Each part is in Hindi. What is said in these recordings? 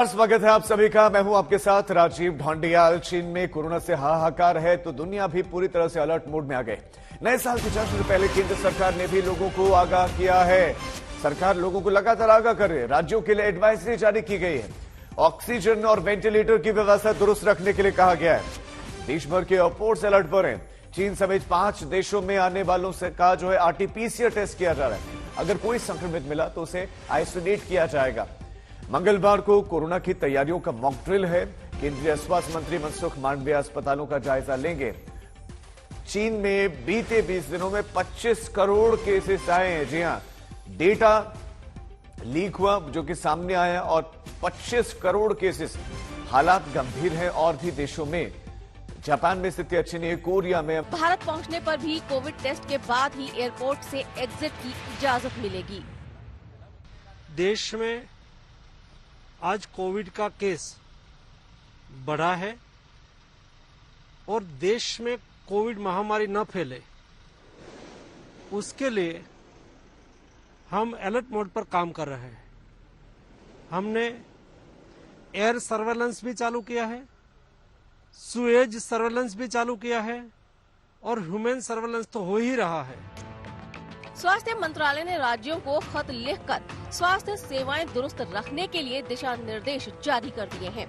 स्वागत है आप सभी का। मैं हूं आपके साथ राजीव ढोंडियाल। चीन में कोरोना से हाहाकार है तो दुनिया भी पूरी तरह से अलर्ट मोड में आ गए। नए साल के जश्न से पहले केंद्र सरकार ने भी लोगों को आगाह किया है। सरकार लोगों को लगातार आगाह कर रही है। राज्यों के लिए एडवाइजरी जारी की गई है। ऑक्सीजन और वेंटिलेटर की व्यवस्था दुरुस्त रखने के लिए कहा गया है। देश भर के एयरपोर्ट्स अलर्ट पर हैं। चीन समेत 5 देशों में आने वालों से का जो है आरटीपीसीआर टेस्ट किया जा रहा है। अगर कोई संक्रमित मिला तो उसे आइसोलेट किया जाएगा। मंगलवार को कोरोना की तैयारियों का मॉक ड्रिल है। केंद्रीय स्वास्थ्य मंत्री मनसुख मांडविया अस्पतालों का जायजा लेंगे। चीन में बीते 20 दिनों में 25 करोड़ केसेस आए हैं। जी हां, डेटा लीक हुआ जो कि सामने आया और 25 करोड़ केसेस। हालात गंभीर हैं और भी देशों में। जापान में स्थिति अच्छी नहीं है। कोरिया में भारत पहुंचने पर भी कोविड टेस्ट के बाद ही एयरपोर्ट से एग्जिट की इजाजत मिलेगी। देश में आज कोविड का केस बढ़ा है और देश में कोविड महामारी न फैले उसके लिए हम अलर्ट मोड पर काम कर रहे हैं। हमने एयर सर्वेलेंस भी चालू किया है, सुएज सर्वेलेंस भी चालू किया है और ह्यूमन सर्वेलेंस तो हो ही रहा है। स्वास्थ्य मंत्रालय ने राज्यों को खत लिखकर स्वास्थ्य सेवाएं दुरुस्त रखने के लिए दिशा निर्देश जारी कर दिए हैं।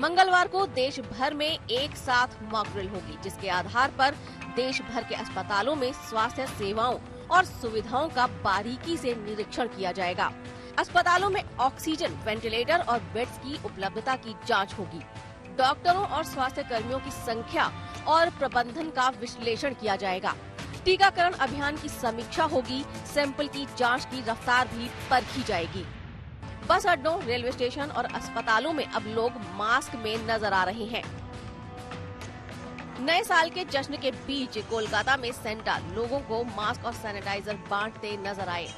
मंगलवार को देश भर में एक साथ मॉक ड्रिल होगी, जिसके आधार पर देश भर के अस्पतालों में स्वास्थ्य सेवाओं और सुविधाओं का बारीकी से निरीक्षण किया जाएगा। अस्पतालों में ऑक्सीजन, वेंटिलेटर और बेड्स की उपलब्धता की जांच होगी। डॉक्टरों और स्वास्थ्य कर्मियों की संख्या और प्रबंधन का विश्लेषण किया जाएगा। टीकाकरण अभियान की समीक्षा होगी। सैंपल की जांच की रफ्तार भी परखी जाएगी। बस अड्डों, रेलवे स्टेशन और अस्पतालों में अब लोग मास्क में नजर आ रहे हैं। नए साल के जश्न के बीच कोलकाता में सेंटा लोगों को मास्क और सैनिटाइजर बांटते नजर आए।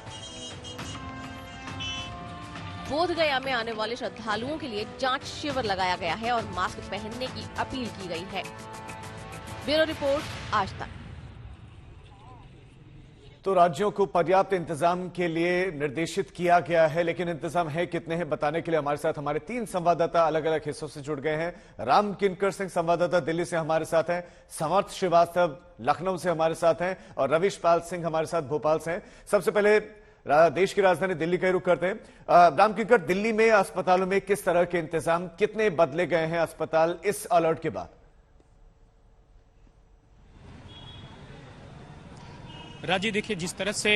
बोधगया में आने वाले श्रद्धालुओं के लिए जांच शिविर लगाया गया है और मास्क पहनने की अपील की गई है। ब्यूरो रिपोर्ट, आज तक। तो राज्यों को पर्याप्त इंतजाम के लिए निर्देशित किया गया है, लेकिन इंतजाम है कितने हैं बताने के लिए हमारे साथ हमारे 3 संवाददाता अलग अलग हिस्सों से जुड़ गए हैं। राम किनकर सिंह संवाददाता दिल्ली से हमारे साथ हैं, समर्थ श्रीवास्तव लखनऊ से हमारे साथ हैं और रविश पाल सिंह हमारे साथ भोपाल से हैं। सबसे पहले देश की राजधानी दिल्ली का रुख करते हैं। राम किनकर, दिल्ली में अस्पतालों में किस तरह के इंतजाम, कितने बदले गए हैं अस्पताल इस अलर्ट के बाद? राजी, देखिए जिस तरह से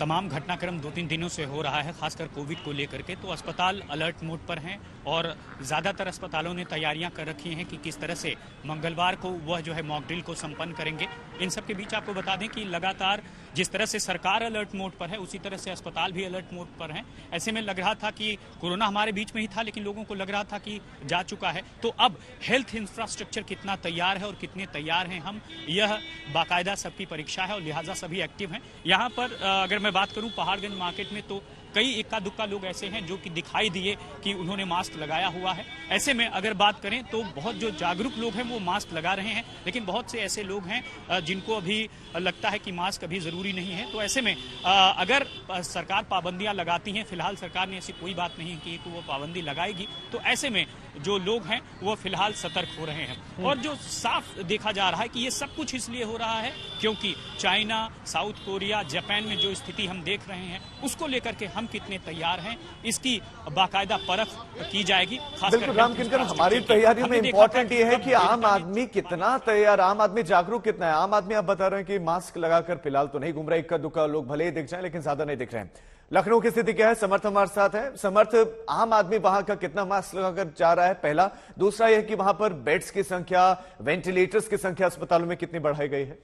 तमाम घटनाक्रम 2-3 दिनों से हो रहा है, खासकर कोविड को लेकर के, तो अस्पताल अलर्ट मोड पर हैं और ज़्यादातर अस्पतालों ने तैयारियां कर रखी हैं कि किस तरह से मंगलवार को वह जो है मॉक ड्रिल को संपन्न करेंगे। इन सब के बीच आपको बता दें कि लगातार जिस तरह से सरकार अलर्ट मोड पर है उसी तरह से अस्पताल भी अलर्ट मोड पर हैं। ऐसे में लग रहा था कि कोरोना हमारे बीच में ही था, लेकिन लोगों को लग रहा था कि जा चुका है। तो अब हेल्थ इंफ्रास्ट्रक्चर कितना तैयार है और कितने तैयार हैं हम, यह बाकायदा सबकी परीक्षा है और लिहाजा सभी एक्टिव हैं। यहाँ पर अगर मैं बात करूं पहाड़गंज मार्केट में, तो कई इक्का दुक्का लोग ऐसे हैं जो कि दिखाई दिए कि उन्होंने मास्क लगाया हुआ है। ऐसे में अगर बात करें तो बहुत जो जागरूक लोग हैं वो मास्क लगा रहे हैं, लेकिन बहुत से ऐसे लोग हैं जिनको अभी लगता है कि मास्क अभी जरूरी नहीं है। तो ऐसे में अगर सरकार पाबंदियां लगाती हैं, फिलहाल सरकार ने ऐसी कोई बात नहीं की कि वो पाबंदी लगाएगी, तो ऐसे में जो लोग हैं वो फिलहाल सतर्क हो रहे हैं। और जो साफ देखा जा रहा है कि ये सब कुछ इसलिए हो रहा है क्योंकि चाइना, साउथ कोरिया, जापान में जो स्थिति हम देख रहे हैं उसको लेकर के हम कितने तैयार हैं इसकी बाकायदा परख की जाएगी। बिल्कुल राम किनकर, हमारी तैयारियों में इंपॉर्टेंट ये है कि आम आदमी कितना तैयार, आम आदमी जागरूक कितना है। आम आदमी आप बता रहे हैं कि मास्क लगाकर फिलहाल तो नहीं घूम रहा, इक्का दुक्का लोग भले ही दिख जाए लेकिन ज्यादा नहीं दिख रहे हैं। लखनऊ की स्थिति क्या है? समर्थ हमारे साथ है। समर्थ, आम आदमी वहां का कितना मास्क लगाकर जा रहा है, पहला। दूसरा यह कि वहां पर बेड्स की संख्या, वेंटिलेटर्स की संख्या अस्पतालों में कितनी बढ़ाई गई है?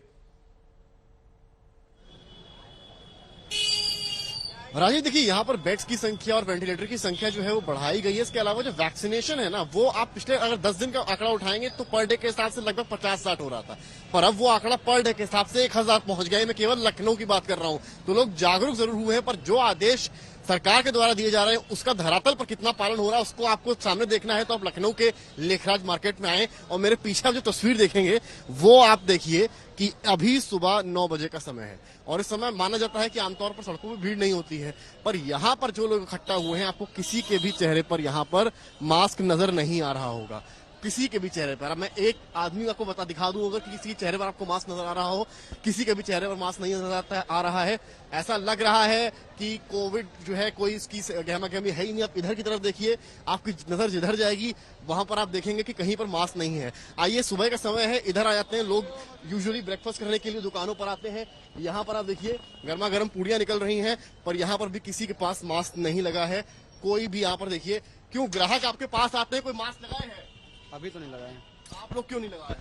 राजीव, देखिए यहाँ पर बेड्स की संख्या और वेंटिलेटर की संख्या जो है वो बढ़ाई गई है। इसके अलावा जो वैक्सीनेशन है ना, वो आप पिछले अगर 10 दिन का आंकड़ा उठाएंगे तो पर डे के हिसाब से लगभग 50-60 हो रहा था, पर अब वो आंकड़ा पर डे के हिसाब से 1000 पहुंच गया है। मैं केवल लखनऊ की बात कर रहा हूँ। तो लोग जागरूक जरूर हुए हैं, पर जो आदेश सरकार के द्वारा दिए जा रहे हैं उसका धरातल पर कितना पालन हो रहा है उसको आपको सामने देखना है तो आप लखनऊ के लेखराज मार्केट में आए और मेरे पीछे आप जो तस्वीर देखेंगे वो आप देखिए कि अभी सुबह 9 बजे का समय है और इस समय माना जाता है कि आमतौर पर सड़कों में भीड़ नहीं होती है, पर यहाँ पर जो लोग इकट्ठा हुए हैं आपको किसी के भी चेहरे पर यहाँ पर मास्क नजर नहीं आ रहा होगा, किसी के भी चेहरे पर। अब मैं एक आदमी आपको दिखा दूं, अगर किसी के चेहरे पर आपको मास्क नजर आ रहा हो, किसी के भी चेहरे पर मास्क नहीं नजर आ रहा है। ऐसा लग रहा है कि कोविड जो है कोई इसकी गहमा गहमी है ही नहीं। आप इधर की तरफ देखिए, आपकी नजर जिधर जाएगी वहां पर आप देखेंगे कि कहीं पर मास्क नहीं है। आइए, सुबह का समय है, इधर आ जाते हैं लोग, यूजुअली ब्रेकफास्ट करने के लिए दुकानों पर आते हैं। यहाँ पर आप देखिए गर्मा गर्म पूड़ियां निकल रही हैं, पर यहाँ पर भी किसी के पास मास्क नहीं लगा है। कोई भी यहाँ पर देखिए, क्यों ग्राहक आपके पास आते हैं, कोई मास्क लगाए हैं? अभी तो नहीं लगाए। आप लोग क्यों नहीं लगाए?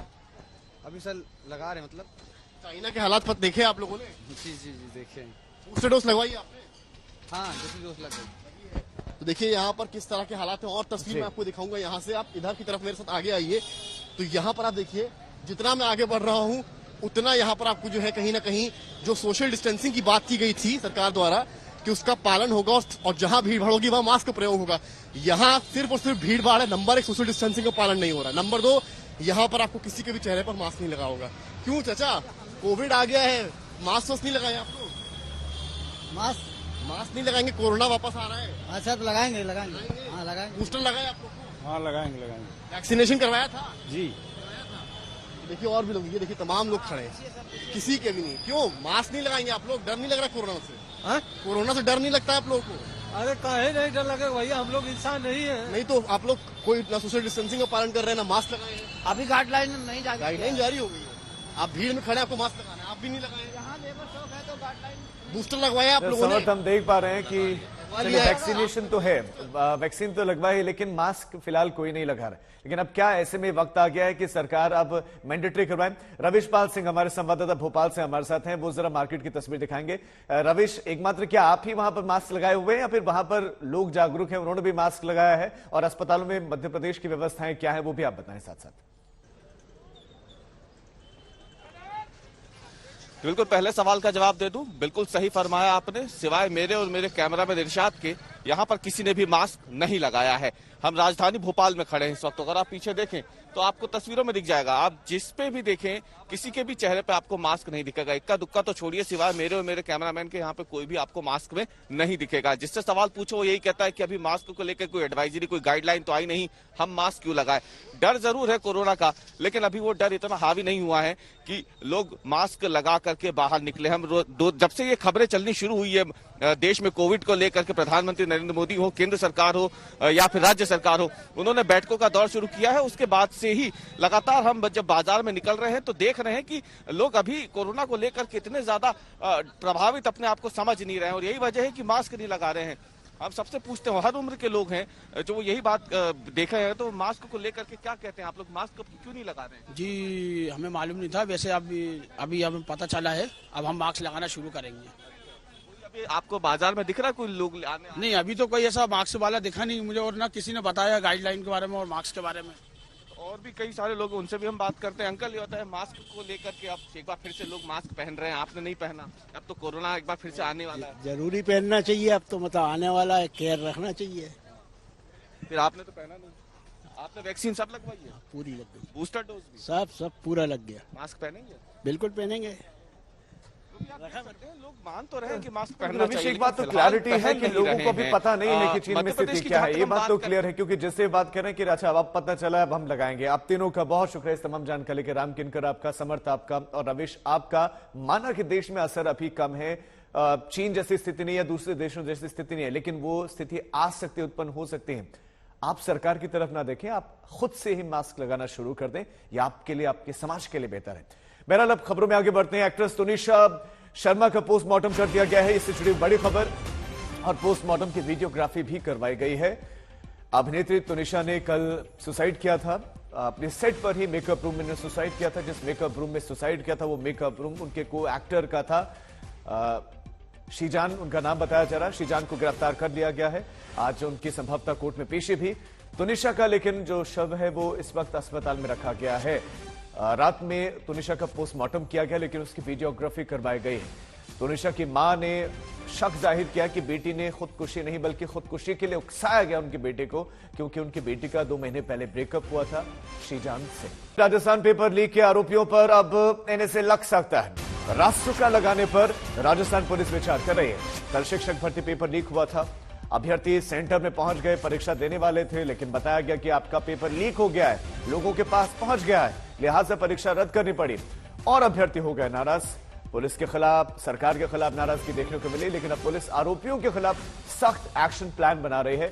अभी सर लगा रहे, मतलब चाइना के हालात पर देखे आप लोगों ने? जी जी जी देखे। बूस्टर डोज लगवाई आपने? हाँ, दूसरी डोज लग गई। तो देखिए यहाँ पर किस तरह के हालात हैं और तस्वीर मैं आपको दिखाऊंगा। यहाँ से आप इधर की तरफ मेरे साथ आगे आइए, तो यहाँ पर आप देखिए, जितना मैं आगे बढ़ रहा हूँ उतना यहाँ पर आपको जो है कहीं ना कहीं जो सोशल डिस्टेंसिंग की बात की गई थी सरकार द्वारा कि उसका पालन होगा और जहां भीड़ भाड़ होगी वहां मास्क का प्रयोग होगा, यहाँ सिर्फ और सिर्फ भीड़ भाड़ है। नंबर 1, सोशल डिस्टेंसिंग का पालन नहीं हो रहा। नंबर 2, यहाँ पर आपको किसी के भी चेहरे पर मास्क नहीं लगा होगा। क्यों चाचा, कोविड आ गया है, मास्क नहीं लगाए आप लोग? मास्क नहीं लगाएंगे, कोरोना वापस आ रहा है। अच्छा तो लगाएंगे। हाँ लगाएंगे। बूस्टर लगाए आप लोग को? हाँ लगाएंगे। वैक्सीनेशन करवाया था? जी। देखिए और भी लोग, ये देखिए तमाम लोग खड़े हैं, किसी के भी नहीं। क्यों मास्क नहीं लगाएंगे आप लोग? डर नहीं लग रहा कोरोना से? कोरोना से डर नहीं लगता है आप लोगों को? अरे काहे नहीं डर लगेगा भैया, हम लोग इंसान नहीं है। नहीं तो आप लोग कोई ना सोशल डिस्टेंसिंग का पालन कर रहे हैं ना मास्क लगाए हैं। अभी गाइडलाइन नहीं जारी, गाइडलाइन जारी हो गई है, आप भीड़ में खड़े, आपको मास्क लगाना है, आप भी नहीं लगाए। यहाँ लेबर शॉप है तो गाइडलाइन। बूस्टर लगवाया आप लोगों ने? हम देख पा रहे हैं कि चलिए वैक्सीनेशन तो है, वैक्सीन तो लगवाई, लेकिन मास्क फिलहाल कोई नहीं लगा रहा। लेकिन अब क्या ऐसे में वक्त आ गया है कि सरकार अब मैंडेटरी करवाए। रविश पाल सिंह हमारे संवाददाता भोपाल से हमारे साथ हैं, वो जरा मार्केट की तस्वीर दिखाएंगे। रविश, एकमात्र क्या आप ही वहां पर मास्क लगाए हुए हैं या फिर वहां पर लोग जागरूक हैं, उन्होंने भी मास्क लगाया है? और अस्पतालों में मध्य प्रदेश की व्यवस्थाएं क्या है वो भी आप बताएं साथ साथ। बिल्कुल, पहले सवाल का जवाब दे दूं, बिल्कुल सही फरमाया आपने। सिवाय मेरे और मेरे कैमरामैन इरशाद के यहाँ पर किसी ने भी मास्क नहीं लगाया है। हम राजधानी भोपाल में खड़े हैं इस वक्त। अगर आप पीछे देखें तो आपको तस्वीरों में दिख जाएगा, आप जिस पे भी देखें किसी के भी चेहरे पे आपको मास्क नहीं दिखेगा। इक्का दुक्का तो छोड़िए, सिवाय मेरे और मेरे कैमरामैन के यहाँ पे कोई भी आपको मास्क में नहीं दिखेगा। जिससे सवाल पूछो वो यही कहता है कि अभी मास्क को लेकर कोई एडवाइजरी, कोई गाइडलाइन तो आई नहीं, हम मास्क क्यों लगाए। डर जरूर है कोरोना का, लेकिन अभी वो डर इतना हावी नहीं हुआ है कि लोग मास्क लगा करके बाहर निकले। हम जब से ये खबरें चलनी शुरू हुई है देश में कोविड को लेकर के, प्रधानमंत्री नरेंद्र मोदी हो, केंद्र सरकार हो या फिर राज्य सरकार हो, उन्होंने बैठकों का दौर शुरू किया है। उसके बाद से ही लगातार हम जब बाजार में निकल रहे हैं तो देख रहे हैं कि लोग अभी कोरोना को लेकर कितने ज्यादा प्रभावित अपने आप को समझ नहीं रहे हैं, और यही वजह है कि मास्क नहीं लगा रहे हैं। हम सबसे पूछते हैं, हर उम्र के लोग हैं जो यही बात देखे हैं, तो मास्क को लेकर के क्या कहते हैं आप लोग, मास्क क्यों नहीं लगा रहे हैं? जी हमें मालूम नहीं था, वैसे अभी हमें पता चला है, अब हम मास्क लगाना शुरू करेंगे। अभी आपको बाजार में दिख रहा है कोई लोग आने? नहीं, अभी तो कोई ऐसा मास्क वाला दिखा नहीं मुझे, और ना किसी ने बताया गाइडलाइन के बारे में और मास्क के बारे में। और भी कई सारे लोग, उनसे भी हम बात करते हैं। अंकल, ये होता है मास्क को लेकर के अब एक बार फिर से लोग मास्क पहन रहे हैं, आपने नहीं पहना, अब तो कोरोना एक बार फिर से आने वाला है। जरूरी पहनना चाहिए, अब तो मतलब आने वाला है, केयर रखना चाहिए। फिर आपने तो पहना नहीं, आपने वैक्सीन सब लगवाई है? पूरी लग गई, बूस्टर डोज भी? सब पूरा लग गया। मास्क पहनेंगे? बिल्कुल पहनेंगे। लोग मान तो रहे कि मास्क पहनना चाहिए। एक बात तो क्लैरिटी है कि लोगों को अभी पता नहीं है कि चीन में स्थिति क्या है, ये बात तो क्लियर है, क्योंकि जिससे बात कर रहे हैं कि अच्छा अब पता चला, अब हम लगाएंगे। आप तीनों का बहुत शुक्रिया इस तमाम जानकारी के। राम किनकर आपका, समर्थ आपका और रविश आपका। माना कि देश में असर अभी कम है, चीन जैसी स्थिति नहीं है, दूसरे देशों जैसी स्थिति नहीं है, लेकिन वो स्थिति आ सकती, उत्पन्न हो सकती है। आप सरकार की तरफ ना देखें, आप खुद से ही मास्क लगाना शुरू कर दें, यह आपके लिए, आपके समाज के लिए बेहतर है। बहरहाल अब खबरों में आगे बढ़ते हैं। एक्ट्रेस तुनिशा शर्मा का पोस्टमार्टम कर दिया गया है, इससे जुड़ी बड़ी खबर, और पोस्टमार्टम की वीडियोग्राफी भी करवाई गई है। अभिनेत्री तुनिशा ने कल सुसाइड किया था, अपने सेट पर ही मेकअप रूम में सुसाइड किया था। जिस मेकअप रूम में सुसाइड किया था वो मेकअप रूम उनके को एक्टर का था, शीजान उनका नाम बताया जा रहा है। शीजान को गिरफ्तार कर लिया गया है, आज उनकी संभवतः कोर्ट में पेशी भी। तुनिशा का लेकिन जो शव है वो इस वक्त अस्पताल में रखा गया है। रात में तुनिशा का पोस्टमार्टम किया गया, लेकिन उसकी वीडियोग्राफी करवाई गई है। तनुषा की मां ने शक जाहिर किया कि बेटी ने खुदकुशी नहीं बल्कि खुदकुशी के लिए उकसाया गया उनके बेटे को, क्योंकि उनकी बेटी का 2 महीने पहले ब्रेकअप हुआ था श्रीजान से। राजस्थान पेपर लीक के आरोपियों पर अब एनएसए लग सकता है। रासुका लगाने पर राजस्थान पुलिस विचार कर रही है। कल शिक्षक भर्ती पेपर लीक हुआ था। अभ्यर्थी सेंटर में पहुंच गए, परीक्षा देने वाले थे, लेकिन बताया गया कि आपका पेपर लीक हो गया है, लोगों के पास पहुंच गया है, लिहाजा परीक्षा रद्द करनी पड़ी और अभ्यर्थी हो गए नाराज। पुलिस के खिलाफ, सरकार के खिलाफ नाराजगी देखने को मिली, लेकिन अब पुलिस आरोपियों के खिलाफ सख्त एक्शन प्लान बना रही है।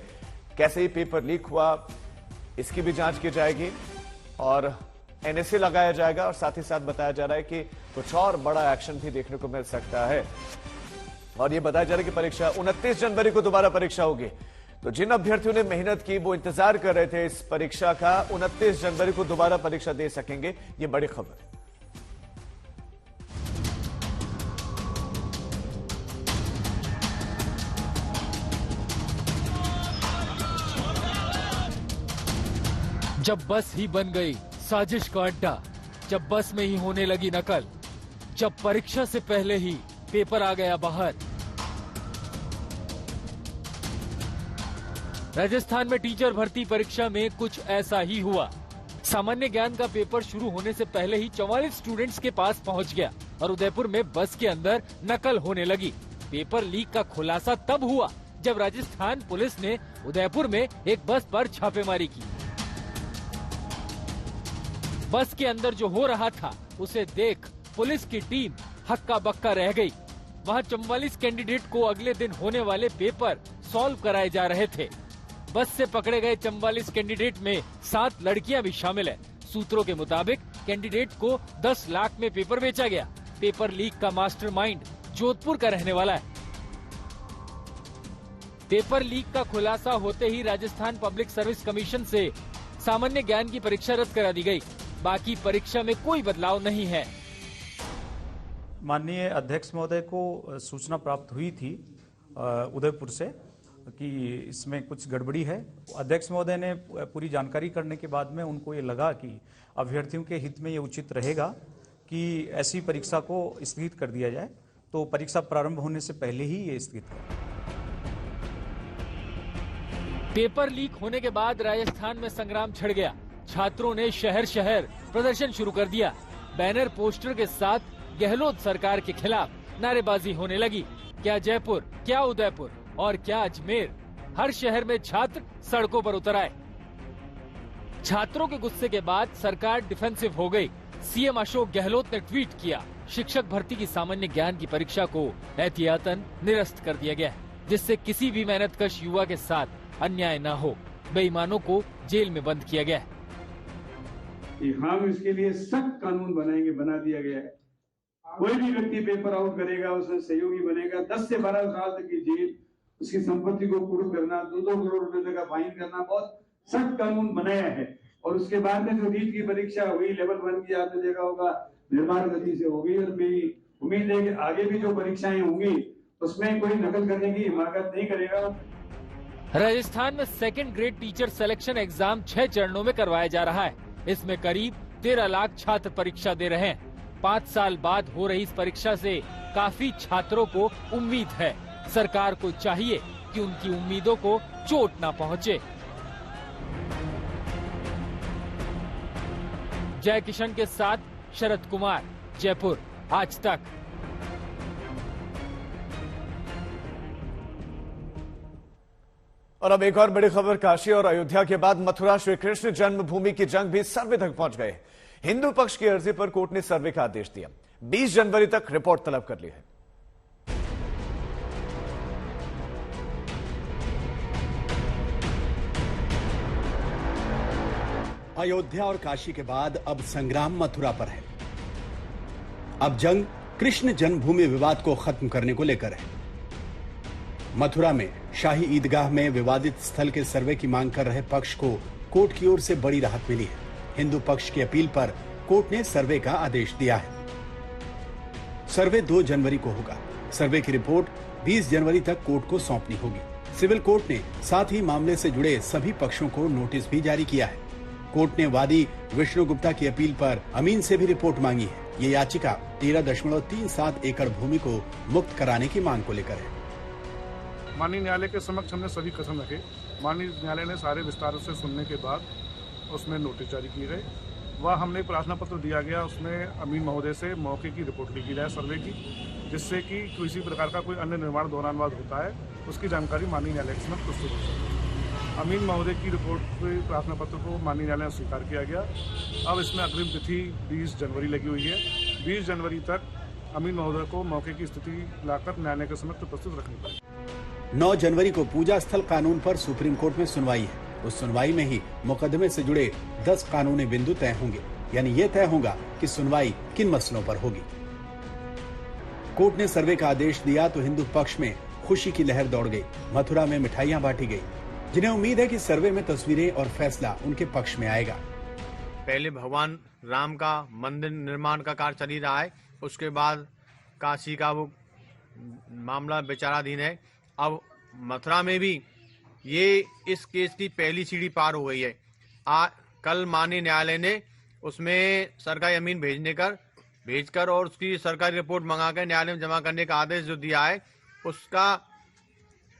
कैसे ही पेपर लीक हुआ इसकी भी जांच की जाएगी और एनएसए लगाया जाएगा, और साथ ही साथ बताया जा रहा है कि कुछ और बड़ा एक्शन भी देखने को मिल सकता है। और यह बताया जा रहा है कि परीक्षा 29 जनवरी को दोबारा परीक्षा होगी। तो जिन अभ्यर्थियों ने मेहनत की वो इंतजार कर रहे थे इस परीक्षा का, 29 जनवरी को दोबारा परीक्षा दे सकेंगे। ये बड़ी खबर है। जब बस ही बन गई साजिश का अड्डा, जब बस में ही होने लगी नकल, जब परीक्षा से पहले ही पेपर आ गया बाहर। राजस्थान में टीचर भर्ती परीक्षा में कुछ ऐसा ही हुआ। सामान्य ज्ञान का पेपर शुरू होने से पहले ही 44 स्टूडेंट्स के पास पहुंच गया और उदयपुर में बस के अंदर नकल होने लगी। पेपर लीक का खुलासा तब हुआ जब राजस्थान पुलिस ने उदयपुर में एक बस पर छापेमारी की। बस के अंदर जो हो रहा था उसे देख पुलिस की टीम हक्का बक्का रह गई। वहां 44 कैंडिडेट को अगले दिन होने वाले पेपर सॉल्व कराए जा रहे थे। बस से पकड़े गए 44 कैंडिडेट में 7 लड़कियां भी शामिल है। सूत्रों के मुताबिक कैंडिडेट को 10 लाख में पेपर बेचा गया। पेपर लीक का मास्टरमाइंड जोधपुर का रहने वाला है। पेपर लीक का खुलासा होते ही राजस्थान पब्लिक सर्विस कमीशन से सामान्य ज्ञान की परीक्षा रद्द करा दी गई। बाकी परीक्षा में कोई बदलाव नहीं है। माननीय अध्यक्ष महोदय को सूचना प्राप्त हुई थी उदयपुर से कि इसमें कुछ गड़बड़ी है। अध्यक्ष महोदय ने पूरी जानकारी करने के बाद में उनको ये लगा कि अभ्यर्थियों के हित में ये उचित रहेगा कि ऐसी परीक्षा को स्थगित कर दिया जाए, तो परीक्षा प्रारंभ होने से पहले ही ये स्थगित है। पेपर लीक होने के बाद राजस्थान में संग्राम छिड़ गया। छात्रों ने शहर शहर प्रदर्शन शुरू कर दिया। बैनर पोस्टर के साथ गहलोत सरकार के खिलाफ नारेबाजी होने लगी। क्या जयपुर, क्या उदयपुर और क्या अजमेर, हर शहर में छात्र सड़कों पर उतर आए। छात्रों के गुस्से के बाद सरकार डिफेंसिव हो गई। सीएम अशोक गहलोत ने ट्वीट किया, शिक्षक भर्ती की सामान्य ज्ञान की परीक्षा को एहतियातन निरस्त कर दिया गया है, जिससे किसी भी मेहनतकश युवा के साथ अन्याय न हो। बेईमानों को जेल में बंद किया गया है। हम इसके लिए सख्त कानून बनाएंगे, बना दिया गया है। कोई भी व्यक्ति पेपर आउट करेगा उसमें सहयोगी बनेगा, 10 से 12 साल तक की जेल, उसकी संपत्ति को कुर्क करना, 2-2 करोड़ रुपए का फाइन करना, बहुत सख्त कानून बनाया है। और उसके बाद में जो नीट की परीक्षा हुई, लेवल 1 की आपने देखा होगा, निर्माण गति से हो गई। और मेरी उम्मीद है कि आगे भी जो परीक्षाएं होंगी उसमें कोई नकल करने की हिमाकत नहीं करेगा। राजस्थान में second grade teacher selection exam 6 चरणों में करवाया जा रहा है। इसमें करीब 13 लाख छात्र परीक्षा दे रहे हैं। 5 साल बाद हो रही इस परीक्षा से काफी छात्रों को उम्मीद है। सरकार को चाहिए कि उनकी उम्मीदों को चोट न पहुंचे। जय किशन के साथ शरद कुमार, जयपुर, आज तक। और अब एक और बड़ी खबर, काशी और अयोध्या के बाद मथुरा श्री कृष्ण जन्मभूमि की जंग भी सर्वे तक पहुंच गए। हिंदू पक्ष की अर्जी पर कोर्ट ने सर्वे का आदेश दिया। 20 जनवरी तक रिपोर्ट तलब कर ली है। अयोध्या और काशी के बाद अब संग्राम मथुरा पर है। अब जंग कृष्ण जन्मभूमि विवाद को खत्म करने को लेकर है। मथुरा में शाही ईदगाह में विवादित स्थल के सर्वे की मांग कर रहे पक्ष को कोर्ट की ओर से बड़ी राहत मिली है। हिंदू पक्ष की अपील पर कोर्ट ने सर्वे का आदेश दिया है। सर्वे 2 जनवरी को होगा। सर्वे की रिपोर्ट 20 जनवरी तक कोर्ट को सौंपनी होगी। सिविल कोर्ट ने साथ ही मामले से जुड़े सभी पक्षों को नोटिस भी जारी किया है। कोर्ट ने वादी विष्णु गुप्ता की अपील पर अमीन से भी रिपोर्ट मांगी है। ये याचिका 13.37 एकड़ भूमि को मुक्त कराने की मांग को लेकर है। माननीय न्यायालय के समक्ष हमने सभी कथन रखे। माननीय न्यायालय ने सारे विस्तार से सुनने के बाद उसमें नोटिस जारी किए गए। वह हमने प्रार्थना पत्र दिया गया, उसमें अमीन महोदय से मौके की रिपोर्ट ली जाए सर्वे की, जिससे कि किसी प्रकार का कोई अन्य निर्माण दौरानवाद होता है उसकी जानकारी माननीय न्यायालय के समक्ष प्रस्तुत हो सके। अमीन महोदय की रिपोर्ट प्रार्थना पत्र को माननीय न्यायालय में स्वीकार किया गया। अब इसमें अग्रिम तिथि 20 जनवरी लगी हुई है। 20 जनवरी तक अमीन महोदय को मौके की स्थिति लाकर न्यायालय के समक्ष प्रस्तुत रखनी पड़ेगी। 9 जनवरी को पूजा स्थल कानून पर सुप्रीम कोर्ट में सुनवाई है। उस सुनवाई में ही मुकदमे से जुड़े 10 कानूनी बिंदु तय होंगे, यानी ये तय होगा कि सुनवाई किन मसलों पर होगी। कोर्ट ने सर्वे का आदेश दिया तो हिंदू पक्ष में खुशी की लहर दौड़ गई। मथुरा में मिठाइयां बांटी गई, जिन्हें उम्मीद है कि सर्वे में तस्वीरें और फैसला उनके पक्ष में आएगा। पहले भगवान राम का मंदिर निर्माण का कार्य चल ही रहा है, उसके बाद काशी का वो मामला विचाराधीन है। अब मथुरा में भी ये इस केस की पहली सीढ़ी पार हो गई है। कल माननीय न्यायालय ने उसमें सरकारी अमीन भेजकर और उसकी सरकारी रिपोर्ट मंगाकर न्यायालय में जमा करने का आदेश जो दिया है, उसका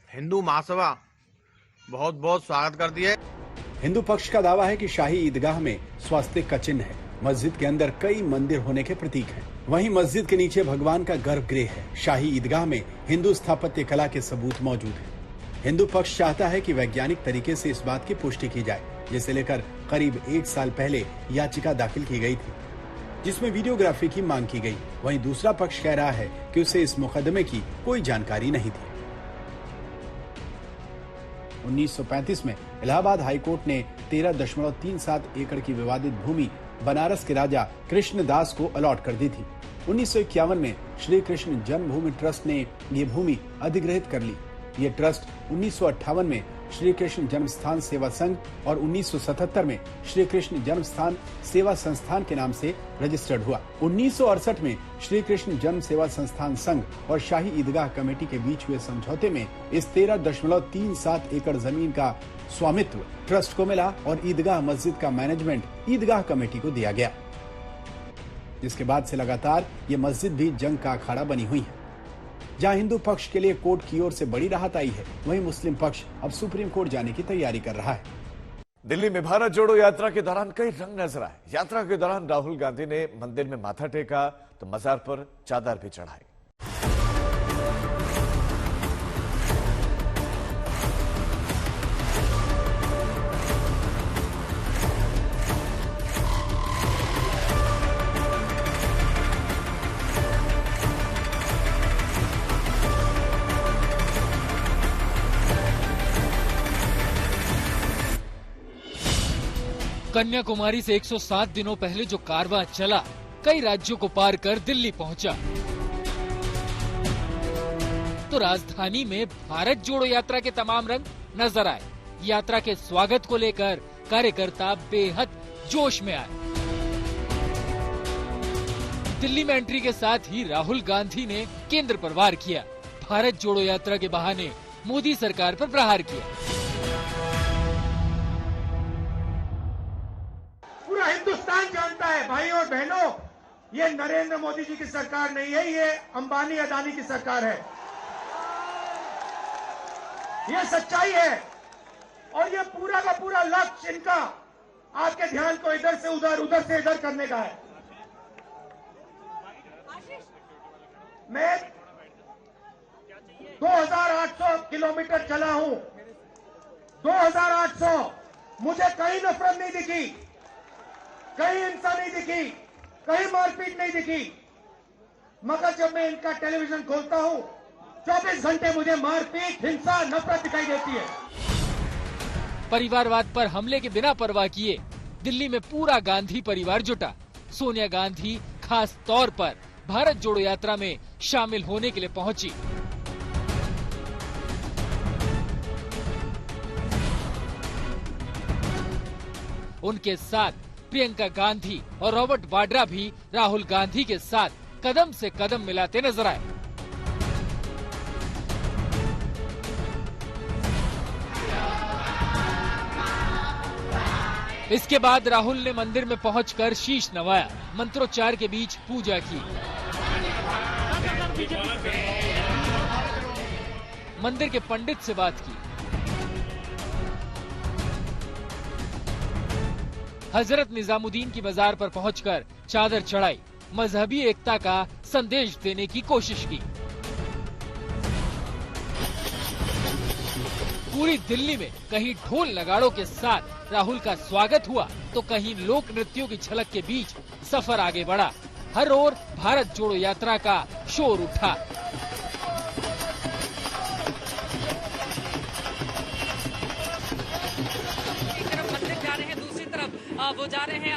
हिंदू महासभा बहुत बहुत स्वागत करती है। हिंदू पक्ष का दावा है कि शाही ईदगाह में स्वास्तिक का चिन्ह है। मस्जिद के अंदर कई मंदिर होने के प्रतीक हैं। वहीं मस्जिद के नीचे भगवान का गर्भगृह है। शाही ईदगाह में हिंदू स्थापत्य कला के सबूत मौजूद हैं। हिंदू पक्ष चाहता है कि वैज्ञानिक तरीके से इस बात की पुष्टि की जाए, जिसे लेकर करीब 1 साल पहले याचिका दाखिल की गई थी, जिसमें वीडियोग्राफी की मांग की गई। वहीं दूसरा पक्ष कह रहा है कि उसे इस मुकदमे की कोई जानकारी नहीं थी। 1935 में इलाहाबाद हाईकोर्ट ने 13.37 एकड़ की विवादित भूमि बनारस के राजा कृष्णदास को अलॉट कर दी थी। 1951 में श्री कृष्ण जन्मभूमि ट्रस्ट ने ये भूमि अधिग्रहित कर ली। ये ट्रस्ट 1958 में श्री कृष्ण जन्मस्थान सेवा संघ और 1977 में श्री कृष्ण जन्मस्थान सेवा संस्थान के नाम से रजिस्टर्ड हुआ। 1968 में श्री कृष्ण जन्म सेवा संस्थान संघ और शाही ईदगाह कमेटी के बीच हुए समझौते में इस 13.37 एकड़ जमीन का स्वामित्व ट्रस्ट को मिला और ईदगाह मस्जिद का मैनेजमेंट ईदगाह कमेटी को दिया गया, जिसके बाद से लगातार ये मस्जिद भी जंग का अखाड़ा बनी हुई है। जहां हिंदू पक्ष के लिए कोर्ट की ओर से बड़ी राहत आई है, वहीं मुस्लिम पक्ष अब सुप्रीम कोर्ट जाने की तैयारी कर रहा है। दिल्ली में भारत जोड़ो यात्रा के दौरान कई रंग नजर आए। यात्रा के दौरान राहुल गांधी ने मंदिर में माथा टेका तो मजार पर चादर भी चढ़ाई। कन्याकुमारी से 107 दिनों पहले जो कारवां चला, कई राज्यों को पार कर दिल्ली पहुंचा, तो राजधानी में भारत जोड़ो यात्रा के तमाम रंग नजर आए। यात्रा के स्वागत को लेकर कार्यकर्ता बेहद जोश में आए। दिल्ली में एंट्री के साथ ही राहुल गांधी ने केंद्र पर वार किया। भारत जोड़ो यात्रा के बहाने मोदी सरकार पर प्रहार किया। हिंदुस्तान जानता है भाइयों और बहनों, ये नरेंद्र मोदी जी की सरकार नहीं है, ये अंबानी अदानी की सरकार है। ये सच्चाई है और ये पूरा का पूरा लक्ष्य इनका आपके ध्यान को इधर से उधर, उधर से इधर करने का है। मैं 2800 किलोमीटर चला हूं, 2800। मुझे कहीं नफरत नहीं दिखी, कहीं हिंसा नहीं दिखी, कहीं मारपीट नहीं दिखी, मगर जब मैं इनका टेलीविजन खोलता हूं 24 घंटे मुझे मारपीट, हिंसा, नफरत दिखाई देती है। परिवारवाद पर हमले के बिना परवाह किए दिल्ली में पूरा गांधी परिवार जुटा। सोनिया गांधी खास तौर पर भारत जोड़ो यात्रा में शामिल होने के लिए पहुंची। उनके साथ प्रियंका गांधी और रॉबर्ट वाड्रा भी राहुल गांधी के साथ कदम से कदम मिलाते नजर आए। इसके बाद राहुल ने मंदिर में पहुंचकर शीश नवाया, मंत्रोच्चार के बीच पूजा की। मंदिर के पंडित से बात की। हजरत निजामुद्दीन की मजार पर पहुंचकर चादर चढ़ाई, मजहबी एकता का संदेश देने की कोशिश की। पूरी दिल्ली में कहीं ढोल नगाड़ों के साथ राहुल का स्वागत हुआ तो कहीं लोक नृत्यों की झलक के बीच सफर आगे बढ़ा। हर ओर भारत जोड़ो यात्रा का शोर उठा। वो जा रहे हैं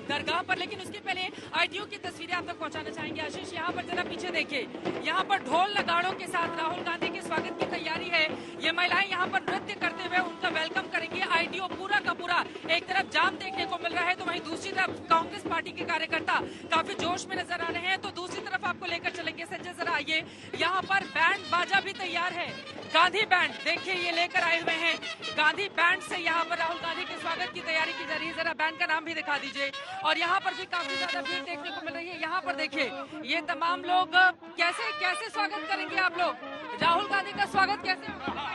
दरगाह पर, लेकिन उसके पहले आईटीओ की तस्वीरें आप तक पहुंचाना चाहेंगे। आशीष, यहाँ पर जरा पीछे देखिए, यहाँ पर ढोल नगाड़ों के साथ राहुल गांधी के स्वागत की तैयारी है। ये महिलाएं यहाँ पर नृत्य करते हुए उनका वेलकम करेंगे। आईटीओ पूरा का पूरा एक तरफ जाम देखने को मिल रहा है, तो वहीं दूसरी तरफ कांग्रेस पार्टी के कार्यकर्ता काफी जोश में नजर आ रहे हैं। तो दूसरी तरफ आपको लेकर चलेंगे। संजय, जरा आइए, यहाँ पर बैंड बाजा भी तैयार है। गांधी बैंड देखिए ये लेकर आए हुए हैं। गांधी बैंड से यहाँ पर राहुल गांधी के स्वागत की तैयारी की जा रही है। जरा बैंड का नाम भी दिखा दीजिए। और यहाँ पर भी काफी ज्यादा भीड़ देखने को मिल रही है। यहाँ पर देखिए ये तमाम लोग कैसे कैसे स्वागत करेंगे आप लोग? राहुल गांधी का स्वागत कैसे होगा?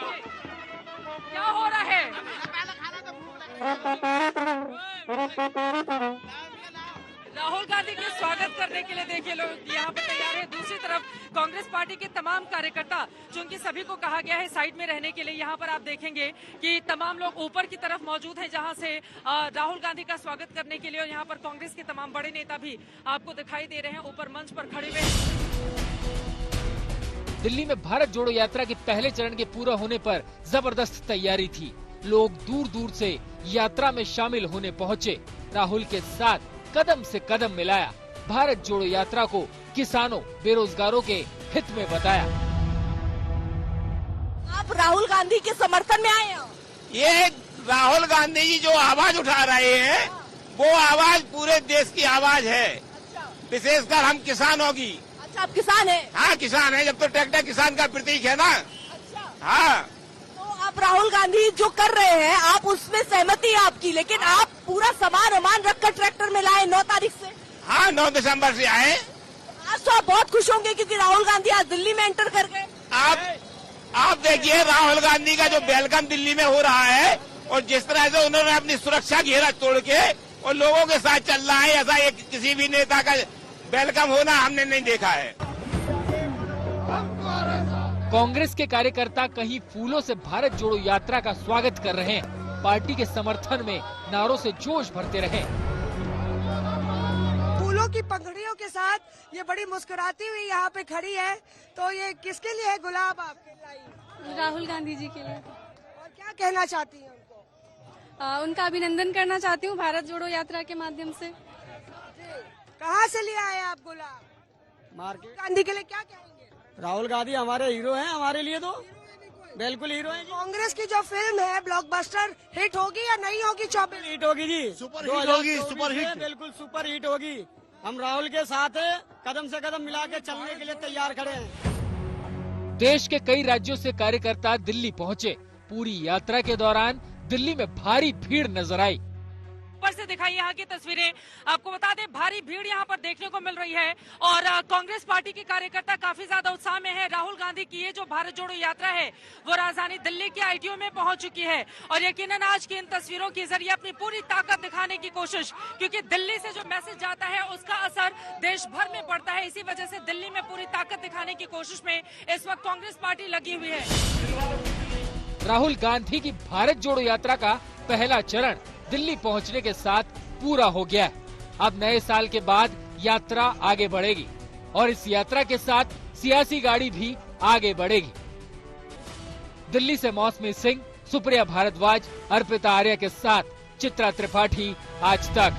क्या हो रहा है? राहुल गांधी के स्वागत करने के लिए देखिए लोग यहाँ पे तैयार है। दूसरी तरफ कांग्रेस पार्टी के तमाम कार्यकर्ता, चूंकि सभी को कहा गया है साइड में रहने के लिए, यहाँ पर आप देखेंगे कि तमाम लोग ऊपर की तरफ मौजूद हैं जहाँ से राहुल गांधी का स्वागत करने के लिए। और यहाँ पर कांग्रेस के तमाम बड़े नेता भी आपको दिखाई दे रहे हैं ऊपर मंच पर खड़े हुए। दिल्ली में भारत जोड़ो यात्रा के पहले चरण के पूरा होने पर जबरदस्त तैयारी थी। लोग दूर दूर से यात्रा में शामिल होने पहुँचे। राहुल के साथ कदम से कदम मिलाया। भारत जोड़ो यात्रा को किसानों, बेरोजगारों के हित में बताया। आप राहुल गांधी के समर्थन में आए हो? ये राहुल गांधी जी जो आवाज उठा रहे हैं वो आवाज पूरे देश की आवाज है। विशेषकर हम किसानों की। अच्छा, आप किसान हैं? हाँ, किसान है। जब तो ट्रैक्टर किसान का प्रतीक है ना। अच्छा। हाँ, तो आप राहुल गांधी जो कर रहे हैं, आप उसमें सहमति है आपकी, लेकिन आप पूरा सामान वामान रखकर ट्रैक्टर में लाए 9 तारीख से। हाँ, 9 दिसंबर से आए। आज तो आप बहुत खुश होंगे क्योंकि राहुल गांधी आज दिल्ली में एंटर कर गए। आप देखिए राहुल गांधी का जो वेलकम दिल्ली में हो रहा है और जिस तरह से उन्होंने अपनी सुरक्षा घेरा तोड़ के और लोगों के साथ चल रहा है, ऐसा एक किसी भी नेता का वेलकम होना हमने नहीं देखा है। कांग्रेस के कार्यकर्ता कहीं फूलों से भारत जोड़ो यात्रा का स्वागत कर रहे हैं। पार्टी के समर्थन में नारों से जोश भरते रहे। फूलों की पंखुड़ियों के साथ ये बड़ी मुस्कुराती हुई यहाँ पे खड़ी है, तो ये किसके लिए है गुलाब आपके लाई? राहुल गांधी जी के लिए। और क्या कहना चाहती हैं उनको? उनका अभिनंदन करना चाहती हूँ भारत जोड़ो यात्रा के माध्यम से। कहाँ से ले आए आप गुलाब? मार्केट। गांधी के लिए क्या कहेंगे? राहुल गांधी हमारे हीरो हैं, हमारे लिए तो बिल्कुल हीरो हैं। कांग्रेस की जो फिल्म है ब्लॉकबस्टर हिट होगी या नहीं होगी? 24 हिट होगी जी, सुपर हिट होगी, सुपर हिट, बिल्कुल सुपर हिट होगी। हम राहुल के साथ है, कदम से कदम मिला के चलने के लिए तैयार खड़े हैं। देश के कई राज्यों से कार्यकर्ता दिल्ली पहुंचे। पूरी यात्रा के दौरान दिल्ली में भारी भीड़ नजर आई। ऊपर से दिखाई यहाँ की तस्वीरें। आपको बता दें भारी भीड़ यहाँ पर देखने को मिल रही है और कांग्रेस पार्टी के कार्यकर्ता काफी ज्यादा उत्साह में है। राहुल गांधी की ये जो भारत जोड़ो यात्रा है वो राजधानी दिल्ली के आईटीओ में पहुंच चुकी है और यकीनन आज की इन तस्वीरों के जरिए अपनी पूरी ताकत दिखाने की कोशिश, क्योंकि दिल्ली से जो मैसेज जाता है उसका असर देश भर में पड़ता है। इसी वजह से दिल्ली में पूरी ताकत दिखाने की कोशिश में इस वक्त कांग्रेस पार्टी लगी हुई है। राहुल गांधी की भारत जोड़ो यात्रा का पहला चरण दिल्ली पहुंचने के साथ पूरा हो गया है। अब नए साल के बाद यात्रा आगे बढ़ेगी और इस यात्रा के साथ सियासी गाड़ी भी आगे बढ़ेगी। दिल्ली से मौसमी सिंह, सुप्रिया भारद्वाज, अर्पिता आर्य के साथ चित्रा त्रिपाठी, आज तक।